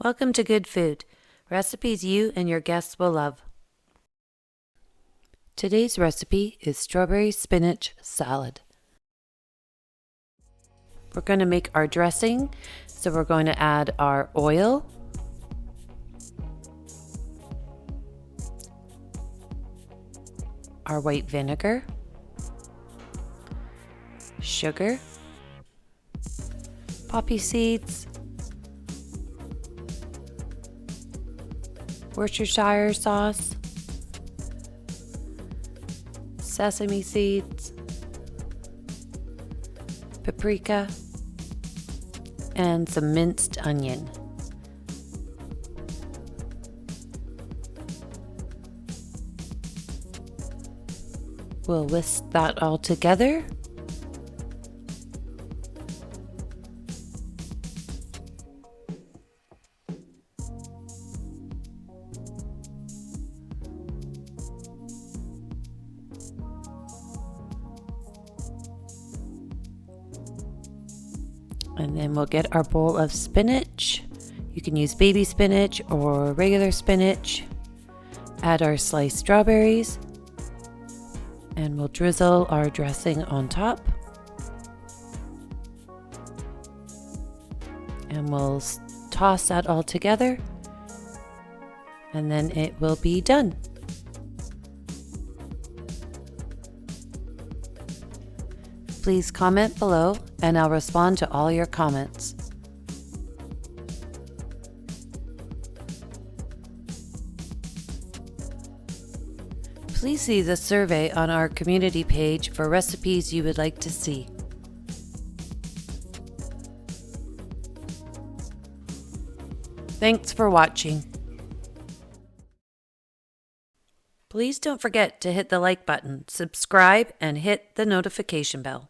Welcome to Good Food, recipes you and your guests will love. Today's recipe is strawberry spinach salad. We're going to make our dressing, so we're going to add our oil, our white vinegar, sugar, poppy seeds, Worcestershire sauce, sesame seeds, paprika, and some minced onion. We'll whisk that all together. And then we'll get our bowl of spinach. You can use baby spinach or regular spinach. Add our sliced strawberries. And we'll drizzle our dressing on top. And we'll toss that all together. And then it will be done. Please comment below and I'll respond to all your comments. Please see the survey on our community page for recipes you would like to see. Thanks for watching. Please don't forget to hit the like button, subscribe, and hit the notification bell.